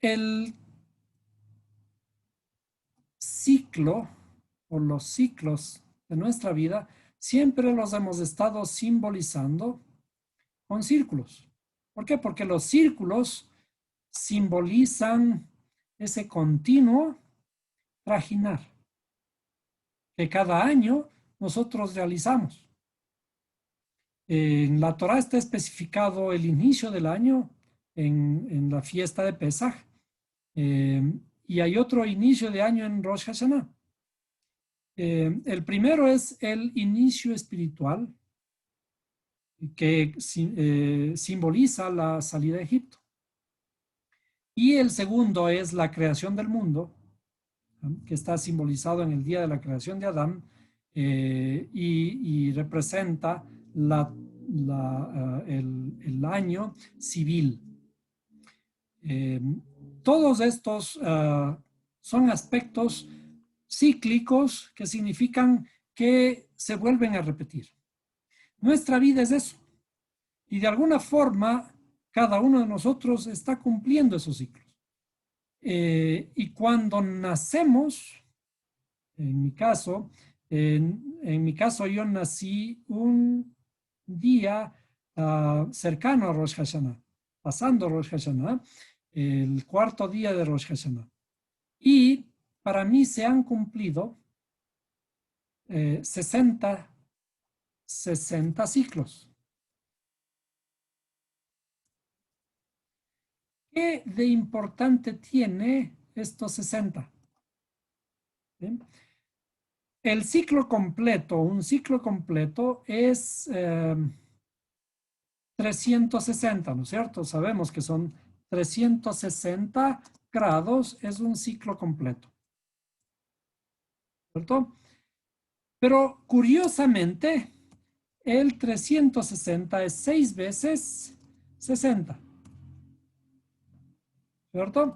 el ciclo o los ciclos de nuestra vida siempre los hemos estado simbolizando con círculos. ¿Por qué? Porque los círculos simbolizan ese continuo trajinar que cada año nosotros realizamos. En la Torá está especificado el inicio del año en la fiesta de Pesaj, y hay otro inicio de año en Rosh Hashanah. El primero es el inicio espiritual que simboliza la salida de Egipto. Y el segundo es la creación del mundo, que está simbolizado en el día de la creación de Adán, y representa el año civil. Todos estos son aspectos cíclicos que significan que se vuelven a repetir. Nuestra vida es eso. Y de alguna forma, cada uno de nosotros está cumpliendo esos ciclos. Y cuando nacemos, en mi caso yo nací un día cercano a Rosh Hashanah, pasando Rosh Hashanah, el cuarto día de Rosh Hashanah. Y para mí se han cumplido 60 ciclos. ¿Qué de importante tiene estos 60? ¿Bien? El ciclo completo, un ciclo completo es 360, ¿no es cierto? Sabemos que son 360 grados, es un ciclo completo, ¿cierto? Pero curiosamente, el 360 es 6 veces 60, ¿cierto?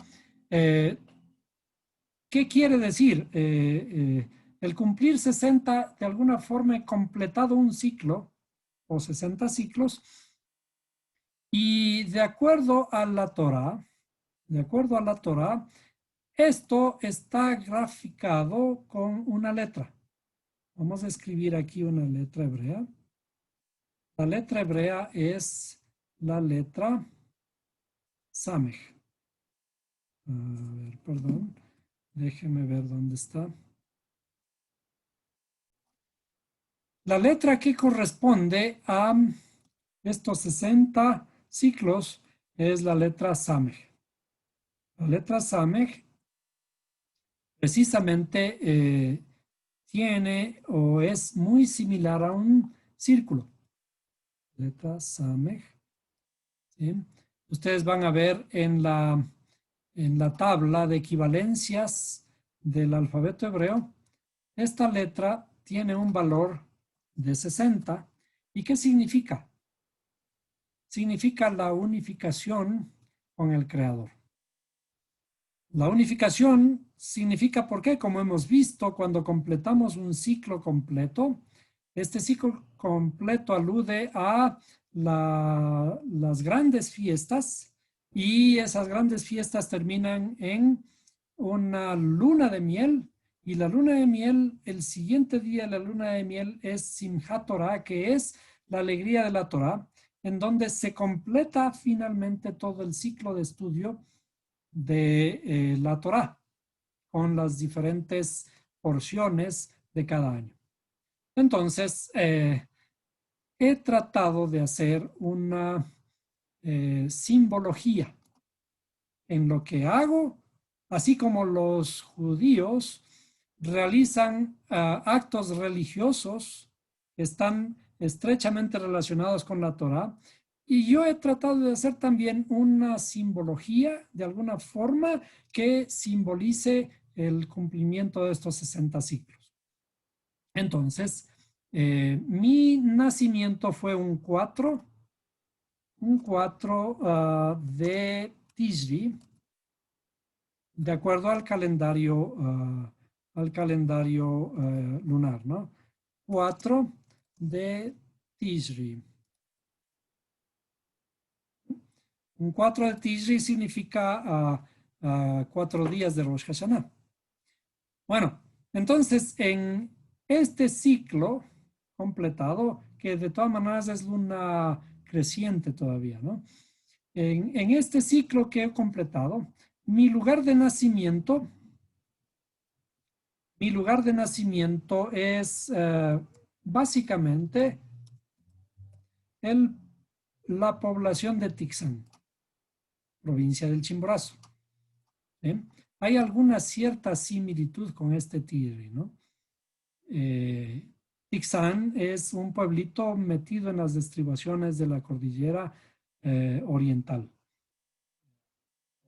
¿Qué quiere decir? El cumplir 60, de alguna forma, he completado un ciclo, o 60 ciclos, y de acuerdo a la Torá, esto está graficado con una letra. Vamos a escribir aquí una letra hebrea. La letra hebrea es la letra Samej. A ver, perdón. Déjeme ver dónde está. La letra que corresponde a estos 60 ciclos es la letra Samej. La letra Samej precisamente tiene o es muy similar a un círculo. Letra Samej. ¿Sí? Ustedes van a ver en la tabla de equivalencias del alfabeto hebreo, esta letra tiene un valor de 60. ¿Y qué significa? Significa la unificación con el Creador. La unificación significa, ¿por qué? Como hemos visto, cuando completamos un ciclo completo, este ciclo completo alude a las grandes fiestas, y esas grandes fiestas terminan en una luna de miel, y la luna de miel, el siguiente día de la luna de miel es Simchat Torah, que es la alegría de la Torah, en donde se completa finalmente todo el ciclo de estudio de la Torá, con las diferentes porciones de cada año. Entonces, he tratado de hacer una simbología en lo que hago, así como los judíos realizan actos religiosos que están estrechamente relacionados con la Torá. Y yo he tratado de hacer también una simbología, de alguna forma, que simbolice el cumplimiento de estos 60 ciclos. Entonces, mi nacimiento fue un 4 de Tishri, de acuerdo al calendario lunar, ¿no? 4 de Tishri. Un 4 de Tishri significa a 4 días de Rosh Hashanah. Bueno, entonces en este ciclo completado, que de todas maneras es luna creciente todavía, ¿no? En este ciclo que he completado, mi lugar de nacimiento, es básicamente la población de Tixán, provincia del Chimborazo. ¿Eh? Hay alguna cierta similitud con este tigre, ¿no? Tixán es un pueblito metido en las estribaciones de la cordillera oriental,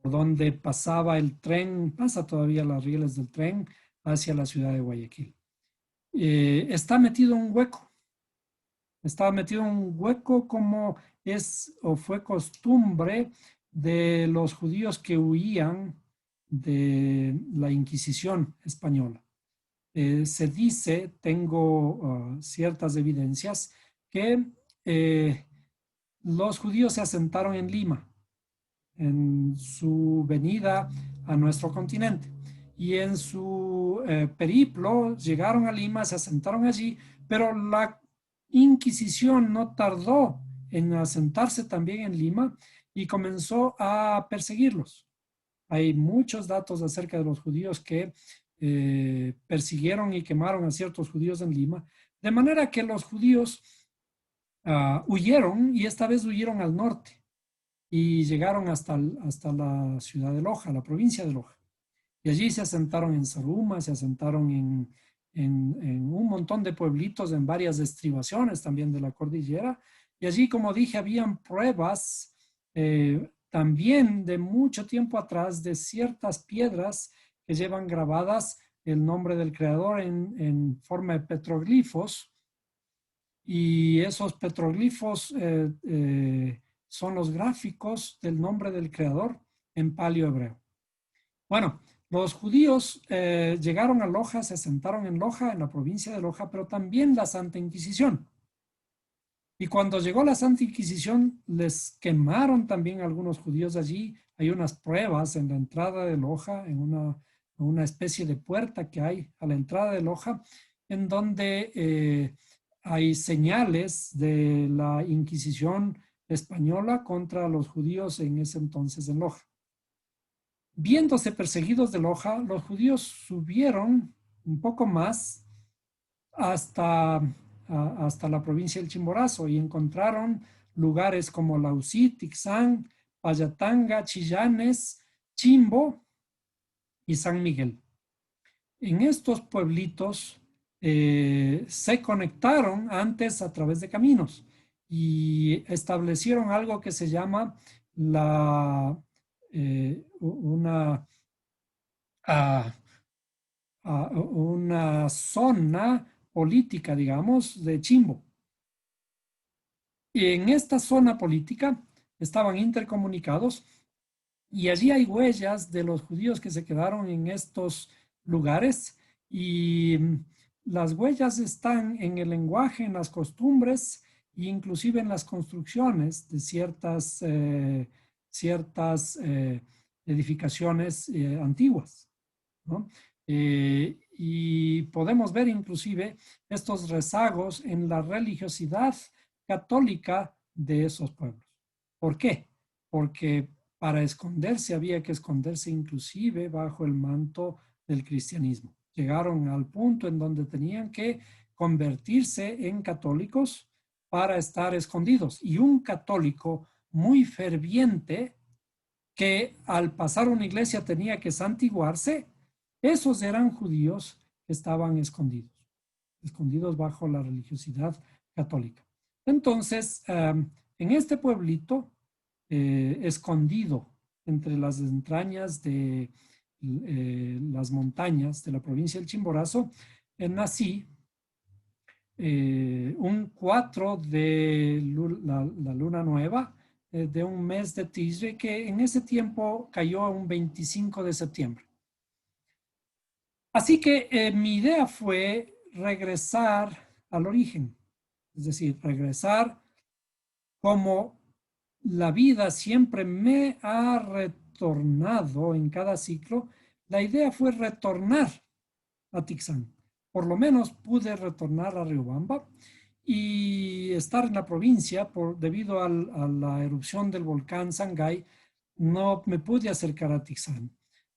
por donde pasaba el tren, pasa todavía las rieles del tren hacia la ciudad de Guayaquil. Está metido en un hueco, como es o fue costumbre de los judíos que huían de la Inquisición española. Se dice, tengo ciertas evidencias, que los judíos se asentaron en Lima en su venida a nuestro continente. Y en su periplo llegaron a Lima, se asentaron allí, pero la Inquisición no tardó en asentarse también en Lima y comenzó a perseguirlos. Hay muchos datos acerca de los judíos que persiguieron y quemaron a ciertos judíos en Lima, de manera que los judíos huyeron, y esta vez huyeron al norte y llegaron hasta la ciudad de Loja, la provincia de Loja. Y allí se asentaron en Zaruma, se asentaron en un montón de pueblitos, en varias estribaciones también de la cordillera. Y allí, como dije, habían pruebas también de mucho tiempo atrás de ciertas piedras que llevan grabadas el nombre del creador en forma de petroglifos. Y esos petroglifos son los gráficos del nombre del creador en paleo hebreo. Bueno, los judíos llegaron a Loja, se asentaron en Loja, en la provincia de Loja, pero también la Santa Inquisición. Y cuando llegó la Santa Inquisición, les quemaron también algunos judíos allí. Hay unas pruebas en la entrada de Loja, en una especie de puerta que hay a la entrada de Loja, en donde hay señales de la Inquisición española contra los judíos en ese entonces en Loja. Viéndose perseguidos de Loja, los judíos subieron un poco más hasta la provincia del Chimborazo y encontraron lugares como Lausí, Tixán, Payatanga, Chillanes, Chimbo y San Miguel. En estos pueblitos se conectaron antes a través de caminos y establecieron algo que se llama una zona política, digamos, de Chimbo. Y en esta zona política estaban intercomunicados y allí hay huellas de los judíos que se quedaron en estos lugares y las huellas están en el lenguaje, en las costumbres e inclusive en las construcciones de ciertas edificaciones antiguas, ¿no? Y podemos ver inclusive estos rezagos en la religiosidad católica de esos pueblos. ¿Por qué? Porque para esconderse había que esconderse inclusive bajo el manto del cristianismo. Llegaron al punto en donde tenían que convertirse en católicos para estar escondidos. Y un católico muy ferviente que al pasar una iglesia tenía que santiguarse, esos eran judíos que estaban escondidos bajo la religiosidad católica. Entonces, en este pueblito, escondido entre las entrañas de las montañas de la provincia del Chimborazo, nací un 4 de la luna nueva de un mes de Tishrei, que en ese tiempo cayó un 25 de septiembre. Así que mi idea fue regresar al origen, es decir, regresar como la vida siempre me ha retornado en cada ciclo, la idea fue retornar a Tixán. Por lo menos pude retornar a Riobamba y estar en la provincia debido a la erupción del volcán Sangay. No me pude acercar a Tixán,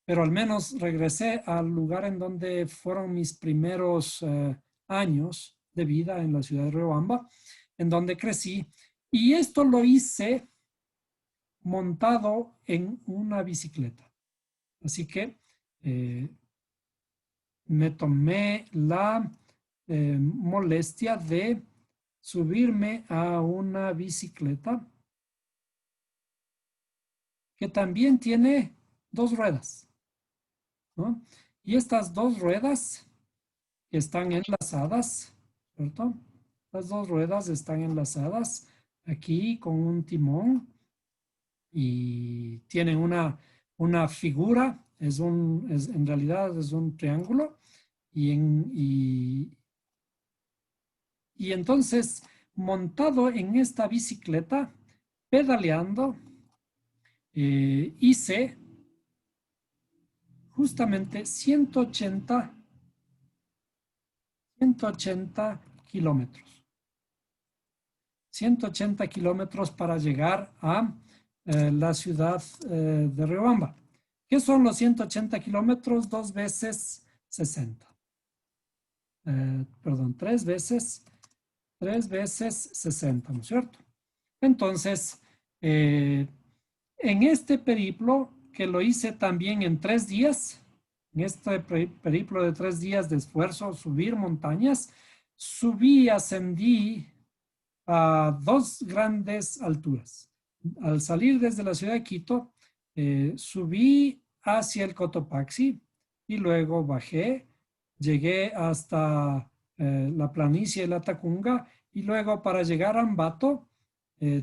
pero al menos regresé al lugar en donde fueron mis primeros años de vida en la ciudad de Riobamba, en donde crecí. Y esto lo hice montado en una bicicleta. Así que me tomé la molestia de subirme a una bicicleta que también tiene dos ruedas, ¿no? Y estas dos ruedas están enlazadas, ¿cierto? Las dos ruedas están enlazadas aquí con un timón y tienen una figura, en realidad es un triángulo y entonces montado en esta bicicleta, pedaleando, hice justamente 180 kilómetros. 180 kilómetros para llegar a la ciudad de Riobamba. ¿Qué son los 180 kilómetros? 2 veces 60. Perdón, 3 veces 60, ¿no es cierto? Entonces, en este periplo, que lo hice también en 3 días, en este periplo de 3 días de esfuerzo, subir montañas, ascendí a 2 grandes alturas. Al salir desde la ciudad de Quito, subí hacia el Cotopaxi y luego bajé, llegué hasta la planicie de la Tacunga y luego para llegar a Ambato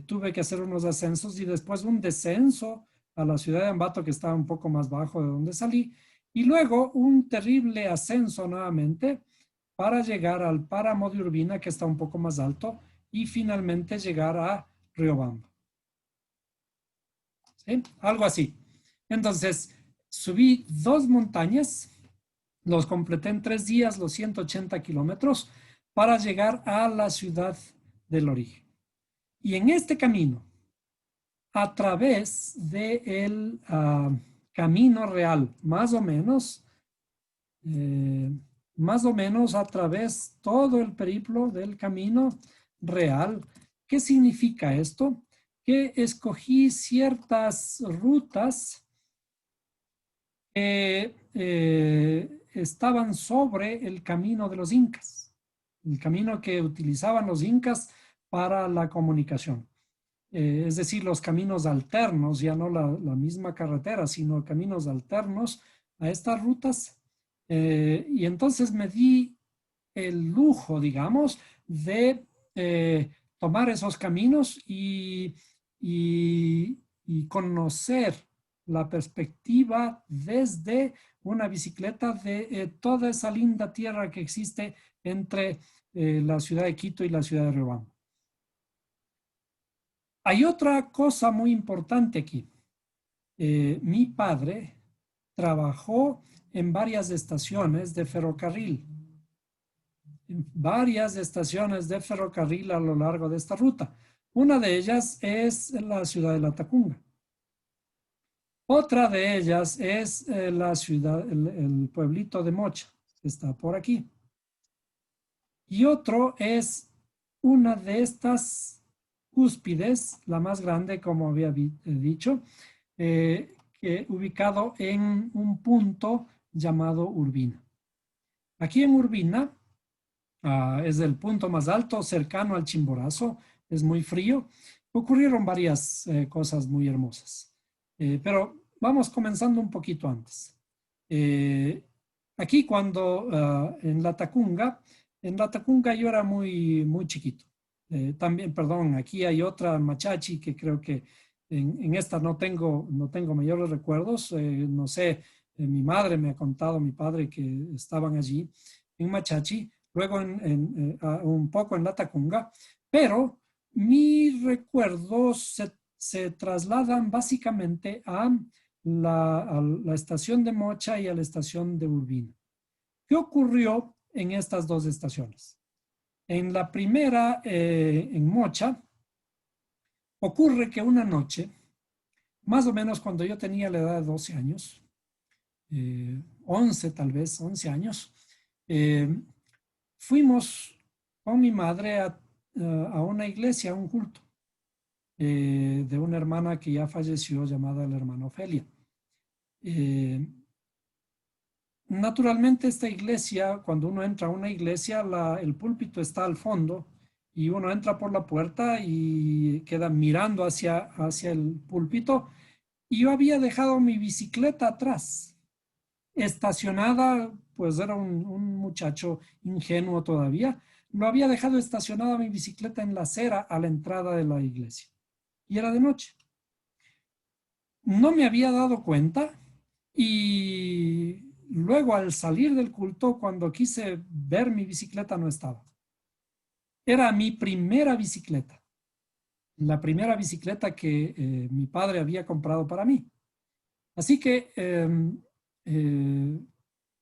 tuve que hacer unos ascensos y después un descenso a la ciudad de Ambato que estaba un poco más bajo de donde salí y luego un terrible ascenso nuevamente para llegar al páramo de Urbina que está un poco más alto y finalmente llegar a Riobamba. ¿Sí? Algo así. Entonces, subí 2 montañas, los completé en 3 días, los 180 kilómetros, para llegar a la ciudad del origen. Y en este camino, a través del camino real, más o menos a través todo el periplo del camino real. ¿Qué significa esto? Que escogí ciertas rutas que estaban sobre el camino de los incas, el camino que utilizaban los incas para la comunicación. Es decir, los caminos alternos, ya no la misma carretera, sino caminos alternos a estas rutas. Y entonces me di el lujo, digamos, de tomar esos caminos y conocer la perspectiva desde una bicicleta de toda esa linda tierra que existe entre la ciudad de Quito y la ciudad de Riobamba. Hay otra cosa muy importante aquí. Mi padre trabajó en varias estaciones de ferrocarril. Varias estaciones de ferrocarril a lo largo de esta ruta. Una de ellas es la ciudad de La Tacunga. Otra de ellas es la ciudad, el pueblito de Mocha, que está por aquí. Y otro es una de estas cúspides, la más grande, como había dicho, que ubicado en un punto llamado Urbina. Aquí en Urbina es el punto más alto, cercano al Chimborazo, es muy frío. Ocurrieron varias cosas muy hermosas, pero vamos comenzando un poquito antes. Aquí cuando en La Tacunga yo era muy chiquito. También, perdón, aquí hay otra Machachi que creo que en esta no tengo mayores recuerdos. No sé, mi madre me ha contado, mi padre, que estaban allí en Machachi, luego un poco en La Tacunga, pero mis recuerdos se trasladan básicamente a a la estación de Mocha y a la estación de Urbina. ¿Qué ocurrió en estas dos estaciones? En la primera, en Mocha, ocurre que una noche, más o menos cuando yo tenía la edad de 12 años, 11 tal vez, 11 años, eh, fuimos con mi madre a una iglesia, a un culto, de una hermana que ya falleció llamada la hermana Ofelia. Eh, Naturalmente esta iglesia, cuando uno entra a una iglesia, el púlpito está al fondo y uno entra por la puerta y queda mirando hacia el púlpito. Y yo había dejado mi bicicleta atrás, estacionada, pues era un muchacho ingenuo todavía. Lo había dejado estacionada mi bicicleta en la acera a la entrada de la iglesia. Y era de noche. No me había dado cuenta y luego al salir del culto, cuando quise ver mi bicicleta, no estaba. Era mi primera bicicleta, la primera bicicleta que mi padre había comprado para mí. Así que eh,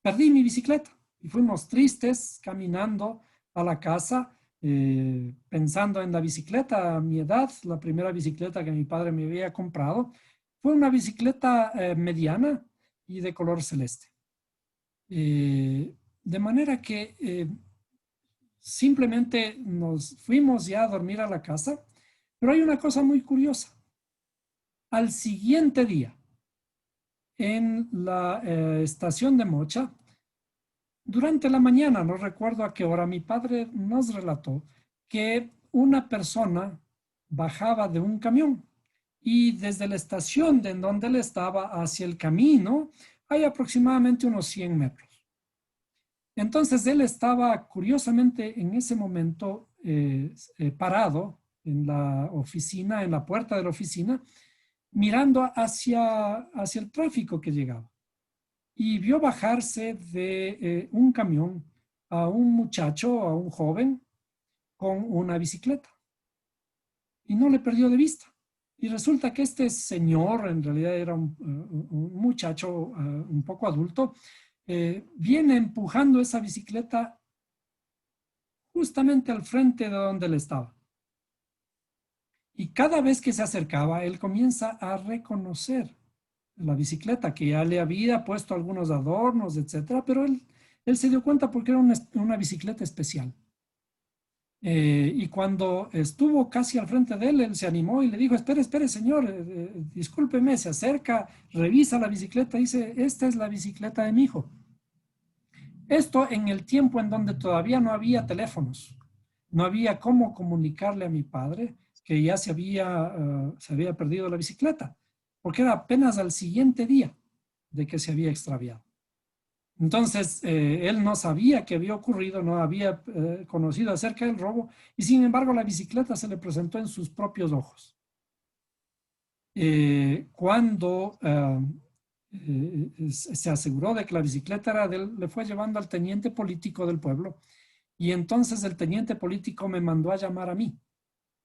perdí mi bicicleta y fuimos tristes caminando a la casa, pensando en la bicicleta a mi edad, la primera bicicleta que mi padre me había comprado. Fue una bicicleta mediana y de color celeste. De manera que simplemente nos fuimos ya a dormir a la casa, pero hay una cosa muy curiosa. Al siguiente día, en la estación de Mocha, durante la mañana, no recuerdo a qué hora, mi padre nos relató que una persona bajaba de un camión y desde la estación de en donde él estaba hacia el camino hay aproximadamente unos 100 metros. Entonces él estaba curiosamente en ese momento parado en la oficina, en la puerta de la oficina, mirando hacia el tráfico que llegaba. Y vio bajarse de un camión a un muchacho, a un joven, con una bicicleta. Y no le perdió de vista. Y resulta que este señor, en realidad era un muchacho un poco adulto, viene empujando esa bicicleta justamente al frente de donde él estaba. Y cada vez que se acercaba, él comienza a reconocer la bicicleta, que ya le había puesto algunos adornos, etcétera, pero él se dio cuenta porque era una bicicleta especial. Y cuando estuvo casi al frente de él, él se animó y le dijo, espere, espere, señor, discúlpeme, se acerca, revisa la bicicleta, dice, esta es la bicicleta de mi hijo. Esto en el tiempo en donde todavía no había teléfonos, no había cómo comunicarle a mi padre que ya se había perdido la bicicleta, porque era apenas al siguiente día de que se había extraviado. Entonces, él no sabía qué había ocurrido, no había conocido acerca del robo y sin embargo la bicicleta se le presentó en sus propios ojos. Cuando se aseguró de que la bicicleta era de él, le fue llevando al teniente político del pueblo y entonces el teniente político me mandó a llamar a mí.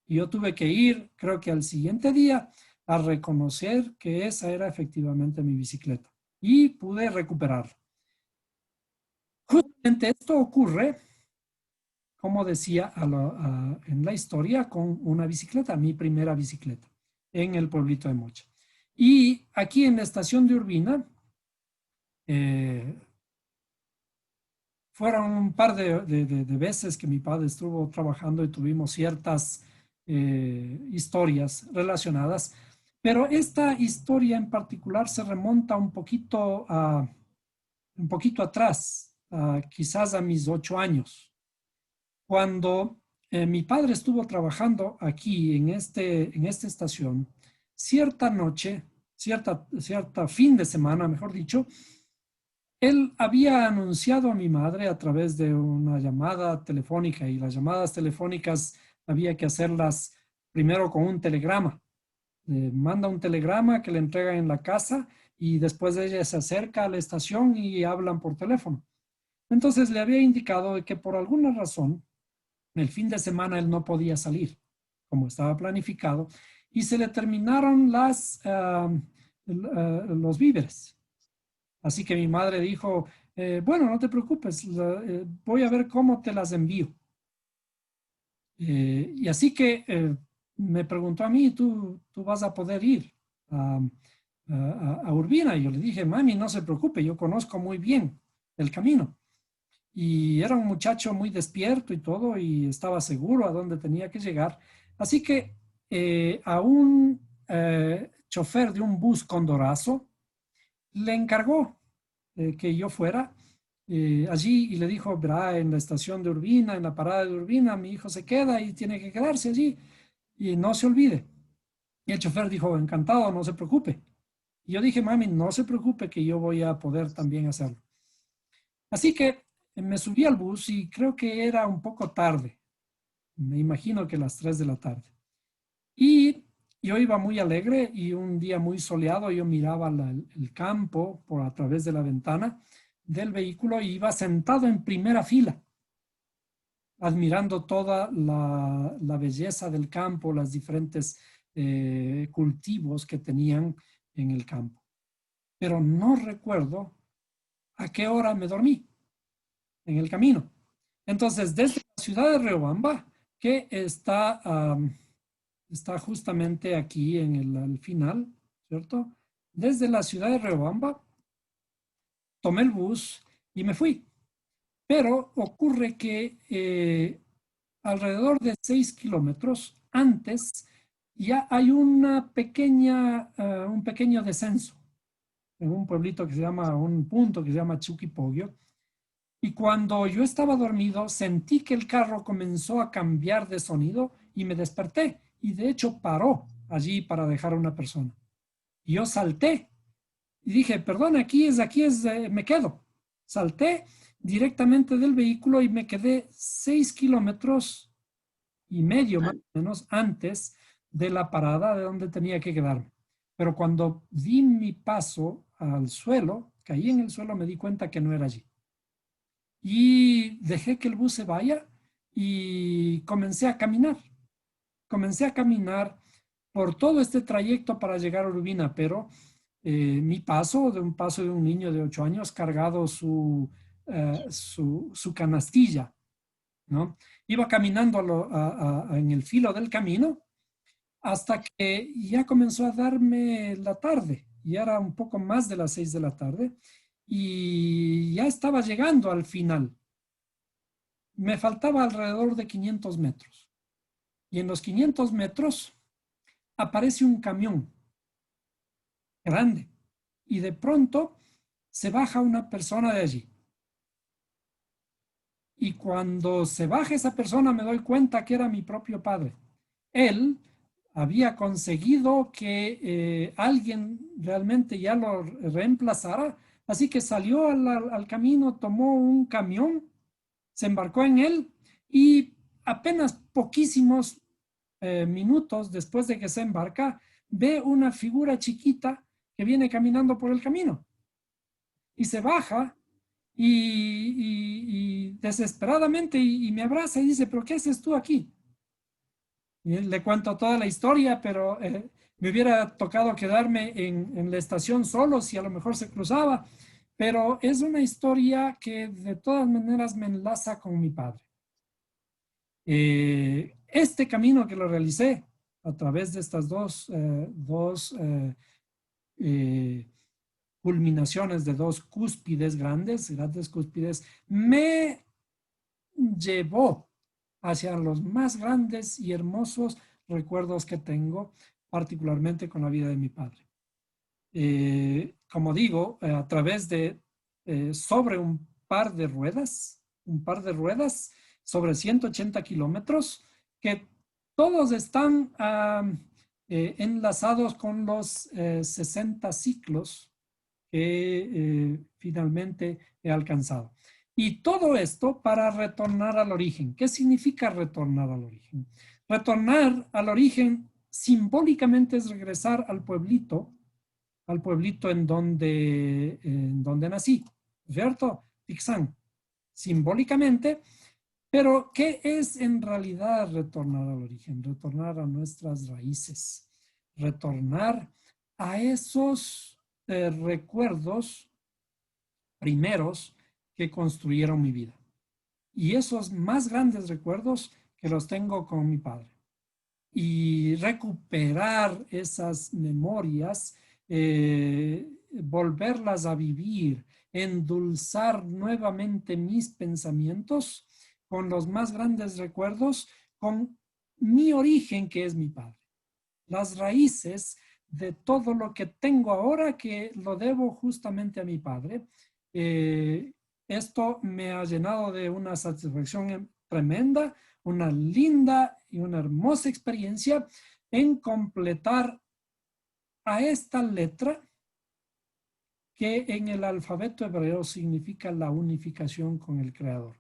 Y yo tuve que ir, creo que al siguiente día, a reconocer que esa era efectivamente mi bicicleta y pude recuperarla. Justamente esto ocurre, como decía en la historia, con una bicicleta, mi primera bicicleta, en el pueblito de Mocha. Y aquí en la estación de Urbina, eh, fueron un par de veces que mi padre estuvo trabajando y tuvimos ciertas historias relacionadas, pero esta historia en particular se remonta un poquito atrás, quizás a mis 8 años, cuando mi padre estuvo trabajando aquí en esta estación, cierta noche, cierta fin de semana, mejor dicho, él había anunciado a mi madre a través de una llamada telefónica y las llamadas telefónicas había que hacerlas primero con un telegrama. Manda un telegrama que le entrega en la casa y después ella se acerca a la estación y hablan por teléfono. Entonces le había indicado que por alguna razón el fin de semana él no podía salir como estaba planificado y se le terminaron los víveres. Así que mi madre dijo, bueno, no te preocupes, voy a ver cómo te las envío. Y así que me preguntó a mí, ¿tú vas a poder ir a Urbina? Y yo le dije, mami, no se preocupe, yo conozco muy bien el camino. Y era un muchacho muy despierto y todo, y estaba seguro a dónde tenía que llegar. Así que a un chofer de un bus condorazo le encargó que yo fuera allí y le dijo, verá, en la estación de Urbina, en la parada de Urbina, mi hijo se queda y tiene que quedarse allí y no se olvide. Y el chofer dijo, encantado, no se preocupe. Y yo dije, mami, no se preocupe que yo voy a poder también hacerlo. Así que me subí al bus y creo que era un poco tarde. Me imagino que las 3 de la tarde. Y yo iba muy alegre y un día muy soleado yo miraba el campo por a través de la ventana del vehículo y iba sentado en primera fila, admirando toda la belleza del campo, las diferentes cultivos que tenían en el campo. Pero no recuerdo a qué hora me dormí en el camino. Entonces, desde la ciudad de Riobamba, que está justamente aquí en al final, ¿cierto? Desde la ciudad de Riobamba, tomé el bus y me fui. Pero ocurre que alrededor de 6 kilómetros antes ya hay un pequeño descenso en un pueblito que se llama, un punto que se llama Chuquipogio. Y cuando yo estaba dormido, sentí que el carro comenzó a cambiar de sonido y me desperté. Y de hecho paró allí para dejar a una persona. Y yo salté y dije, perdón, me quedo. Salté directamente del vehículo y me quedé 6,5 kilómetros más o menos antes de la parada de donde tenía que quedarme. Pero cuando di mi paso al suelo, caí en el suelo, me di cuenta que no era allí. Y dejé que el bus se vaya y comencé a caminar. Comencé a caminar por todo este trayecto para llegar a Urbina, pero mi paso de un niño de 8 años cargado su canastilla, ¿no? Iba caminando en el filo del camino hasta que ya comenzó a darme la tarde, ya era un poco más de las 6 de la tarde y ya estaba llegando al final. Me faltaba alrededor de 500 metros y en los 500 metros aparece un camión grande y de pronto se baja una persona de allí. Y cuando se baja esa persona me doy cuenta que era mi propio padre. Él había conseguido que alguien realmente ya lo reemplazara, así que salió al camino, tomó un camión, se embarcó en él y apenas poquísimos minutos después de que se embarca, ve una figura chiquita que viene caminando por el camino y se baja y desesperadamente y me abraza y dice, ¿pero qué haces tú aquí? Y le cuento toda la historia, pero me hubiera tocado quedarme en la estación solo si a lo mejor se cruzaba, pero es una historia que de todas maneras me enlaza con mi padre. Este camino que lo realicé a través de estas dos culminaciones de dos cúspides grandes cúspides, me llevó hacia los más grandes y hermosos recuerdos que tengo, particularmente con la vida de mi padre. Como digo, a través sobre un par de ruedas sobre 180 kilómetros, que todos están enlazados con los 60 ciclos que finalmente he alcanzado. Y todo esto para retornar al origen. ¿Qué significa retornar al origen? Retornar al origen simbólicamente es regresar al pueblito en donde nací, ¿cierto? Tixán, simbólicamente, pero ¿qué es en realidad retornar al origen? Retornar a nuestras raíces, retornar a esos recuerdos primeros que construyeron mi vida. Y esos más grandes recuerdos que los tengo con mi padre. Y recuperar esas memorias, volverlas a vivir, endulzar nuevamente mis pensamientos con los más grandes recuerdos, con mi origen que es mi padre. Las raíces de todo lo que tengo ahora que lo debo justamente a mi padre. Esto me ha llenado de una satisfacción tremenda, una linda y una hermosa experiencia en completar a esta letra que en el alfabeto hebreo significa la unificación con el Creador.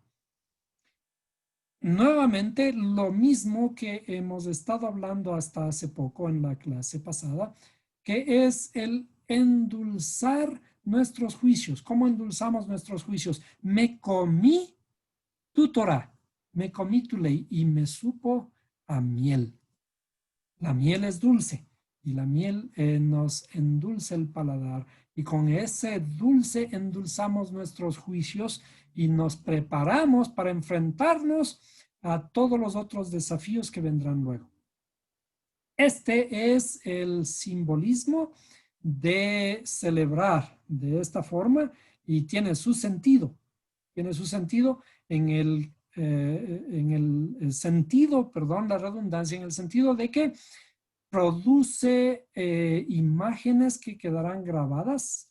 Nuevamente, lo mismo que hemos estado hablando hasta hace poco en la clase pasada, que es el endulzar nuestros juicios. ¿Cómo endulzamos nuestros juicios? Me comí tu Torah, me comí tu ley y me supo a miel. La miel es dulce y la miel nos endulza el paladar y con ese dulce endulzamos nuestros juicios y nos preparamos para enfrentarnos a todos los otros desafíos que vendrán luego. Este es el simbolismo de celebrar de esta forma y tiene su sentido. Tiene su sentido en el sentido, perdón, la redundancia, en el sentido de que produce imágenes que quedarán grabadas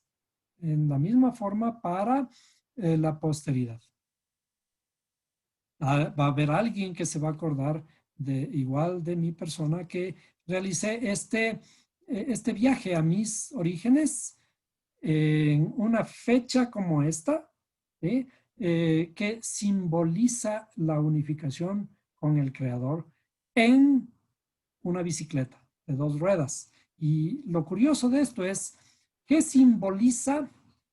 en la misma forma para la posteridad. Va a haber alguien que se va a acordar igual de mi persona que realicé este viaje a mis orígenes en una fecha como esta, ¿sí? Que simboliza la unificación con el Creador en una bicicleta de 2 ruedas. Y lo curioso de esto es, ¿qué simboliza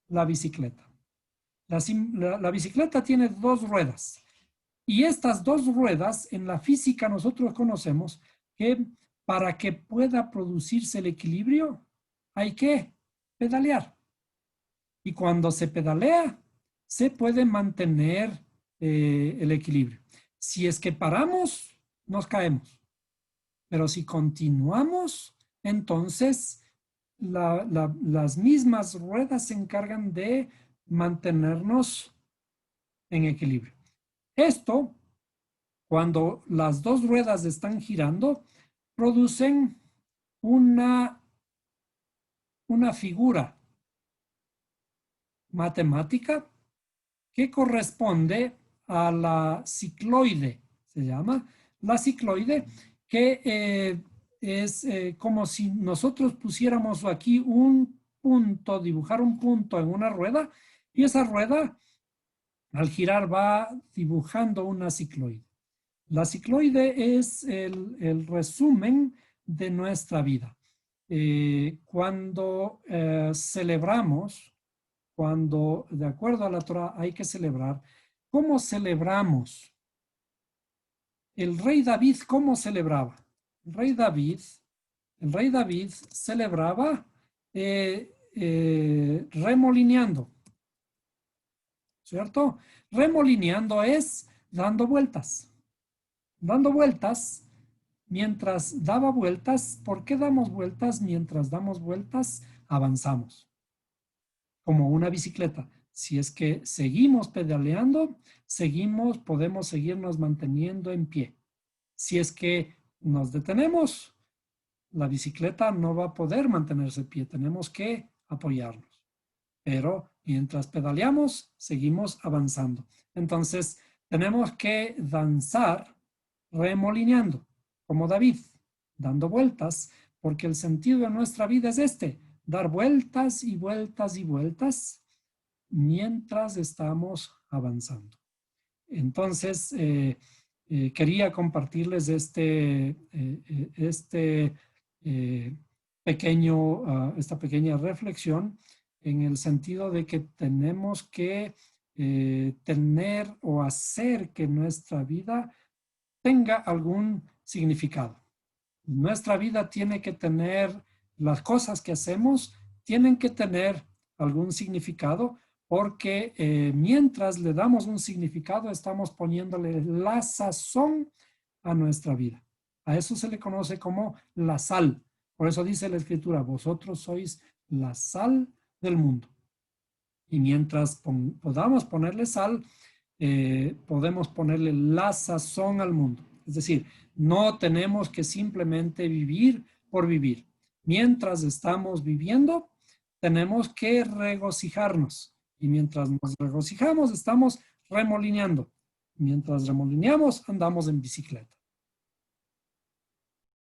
la bicicleta? La bicicleta tiene 2 ruedas. Y estas 2 ruedas en la física nosotros conocemos que para que pueda producirse el equilibrio hay que pedalear. Y cuando se pedalea, se puede mantener el equilibrio. Si es que paramos, nos caemos. Pero si continuamos, entonces las mismas ruedas se encargan de mantenernos en equilibrio. Esto, cuando las 2 ruedas están girando, producen una figura matemática que corresponde a la cicloide, se llama la cicloide, que es como si nosotros pusiéramos aquí un punto, dibujar un punto en una rueda, y esa rueda al girar va dibujando una cicloide. La cicloide es el resumen de nuestra vida. Cuando celebramos, cuando de acuerdo a la Torah hay que celebrar, ¿cómo celebramos? El rey David, ¿cómo celebraba? El rey David celebraba remolineando, ¿cierto? Remolineando es dando vueltas. Dando vueltas, mientras daba vueltas, ¿por qué damos vueltas? Mientras damos vueltas, avanzamos. Como una bicicleta. Si es que seguimos pedaleando, podemos seguirnos manteniendo en pie. Si es que nos detenemos, la bicicleta no va a poder mantenerse en pie. Tenemos que apoyarnos. Pero mientras pedaleamos, seguimos avanzando. Entonces, tenemos que danzar remolineando, como David, dando vueltas, porque el sentido de nuestra vida es dar vueltas y vueltas y vueltas mientras estamos avanzando. Entonces, quería compartirles esta pequeña reflexión en el sentido de que tenemos que tener o hacer que nuestra vida tenga algún significado. Nuestra vida tiene que tener las cosas que hacemos tienen que tener algún significado, porque mientras le damos un significado, estamos poniéndole la sazón a nuestra vida. A eso se le conoce como la sal. Por eso dice la Escritura, vosotros sois la sal del mundo. Y mientras podamos ponerle sal, podemos ponerle la sazón al mundo. Es decir, no tenemos que simplemente vivir por vivir. Mientras estamos viviendo, tenemos que regocijarnos. Y mientras nos regocijamos, estamos remolineando. Mientras remolineamos, andamos en bicicleta.